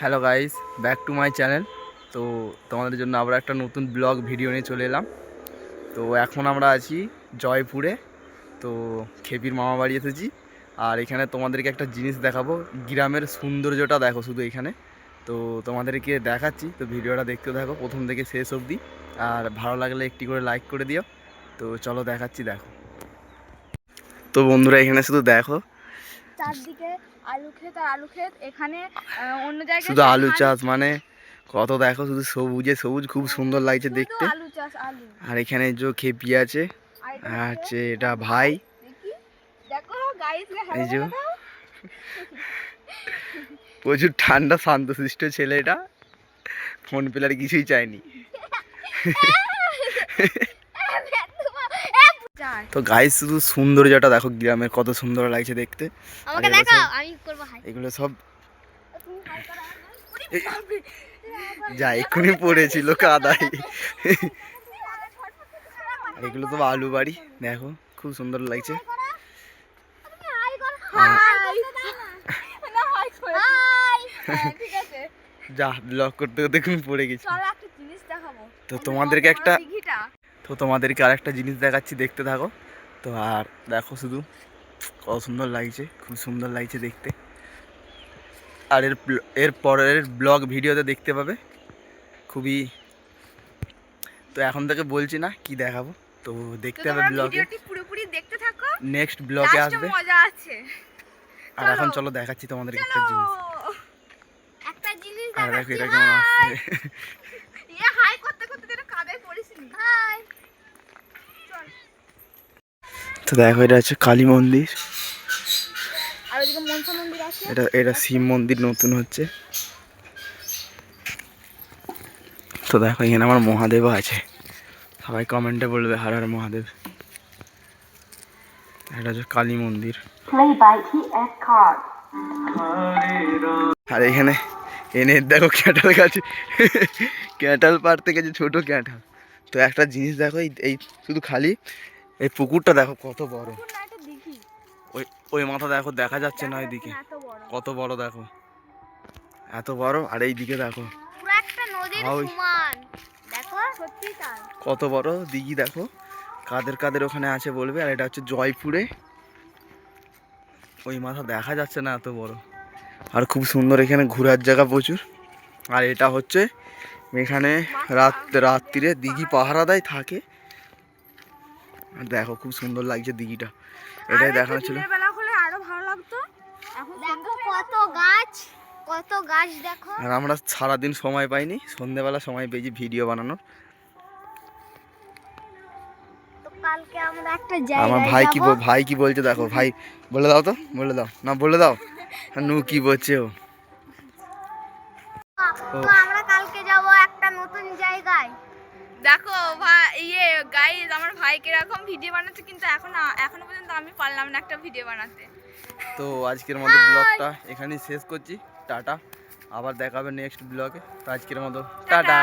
Hello guys, back to my channel. তো তোমাদের জন্য আবার একটা নতুন ব্লগ ভিডিও নিয়ে চলে এলাম। তো এখন আমরা আছি জয়পুরে। তো খেপির মামা বাড়ি এসেছি। আর এখানে তোমাদেরকে একটা জিনিস দেখাবো, গ্রামের সৌন্দর্যটা দেখো শুধু এখানে। তো তোমাদেরকে দেখাচ্ছি, তো ভিডিওটা দেখতে থাকো প্রথম থেকে শেষ অবধি। আর ভালো লাগলে একটি করে লাইক করে দিও। তো চলো দেখাচ্ছি, দেখো। তো বন্ধুরা এখানে শুধু দেখো, চারদিকে আলু ক্ষেত আর আলু ক্ষেত। এখানে অন্য জায়গায় শুধু আলু চাষ, মানে কত দেখো, শুধু সবুজে সবুজ, খুব সুন্দর লাগছে দেখতে। আলু চাষ, আলু। আর এখানে যে খেপি আছে, আর হচ্ছে এটা ভাই। দেখো গাইস, এই যে প্রচুর ঠান্ডা শান্তশিষ্ট ছেলে, এটা ফোন পেলে আর কিছুই চাইনি। তো গাইস শুধু সৌন্দর্যটা দেখো, গ্রামের কত সুন্দর লাগছে দেখতে। আমাকে দেখাও, আমি করব হাই। এগুলো সব যা এক্ষুনি পড়েছিল কাদায়। আর এগুলো তো আলু বাড়ি, দেখো খুব সুন্দর লাগছে। যা ব্লগ করতে করতে এখন পড়ে গেছি। তো তোমাদেরকে আর একটা জিনিস দেখাচ্ছি, দেখতে থাকো। তো আর দেখো শুধু কত সুন্দর লাগছে, খুব সুন্দর লাগছে দেখতে। আর এর পরের ব্লগ ভিডিওতে দেখতে পাবে খুবই। তো এখন থেকে বলছি না কি দেখাবো, তো দেখতে হবে ব্লগে, পুরোপুরি দেখতে থাকো, নেক্সট ব্লগে আসবে। মজা আছে। আর এখন চলো দেখাচ্ছি তোমাদেরকে একটা জিনিস। আর দেখো এটা কেমন হাই আসছে। হাই করতে করতে যেন কাদায় পড়িসনি। হাই চল। তো দেখো এটা হচ্ছে কালী মন্দির, আর ওদিকে মনসা মন্দির আছে। এটা শিব মন্দির নতুন হচ্ছে। তো দেখো এখানে আমার মহাদেবও আছে, সবাই কমেন্টে বলবে হর হর মহাদেব। এটা হচ্ছে কালী মন্দির। আর এখানে এনে দেখো ক্যাটাল গাছে, ক্যাটাল পাড়তে গেছে, ছোট ক্যাটাল। তো একটা জিনিস দেখো, এই শুধু খালি এই পুকুরটা দেখো কত বড়। ওই ওই মাথা দেখো, দেখা যাচ্ছে না ওইদিকে কত বড়, দেখো এত বড়। আর এই দিকে দেখো কত বড় দিঘি, দেখো কাদের কাদের ওখানে আছে বলবে। আর এটা হচ্ছে জয়পুরে, ওই মাথা দেখা যাচ্ছে না, এত বড়। আর খুব সুন্দর, এখানে ঘোরার জায়গা প্রচুর। আর এটা হচ্ছে এখানে রাত্রিরে দিঘি পাহারা দেয় থাকে। দেখো খুব সুন্দর লাগছে দিঘিটা, এটাই দেখানো ছিল। কত গাছ দেখো। আর আমরা সারাদিন সময় পাইনি, সন্ধ্যেবেলা সময় পেয়েছি ভিডিও বানানোর। কালকে আমরা একটা আমার ভাই কি বলছে দেখো, ভাই বলে দাও তো, বলে দাও না, বলে দাও নু কি বলছে ও। আমরা কালকে যাব একটা নতুন জায়গায়। দেখো ভাই, গাইস, আমার ভাই কিরকম ভিডিও বানাচ্ছে, কিন্তু এখনো পর্যন্ত আমি পারলাম না একটা ভিডিও বানাতে। তো আজকের মতো ব্লগটা এখানেই শেষ করছি, টাটা। আবার দেখাবে নেক্সট ব্লগে। তো আজকের মতো টাটা।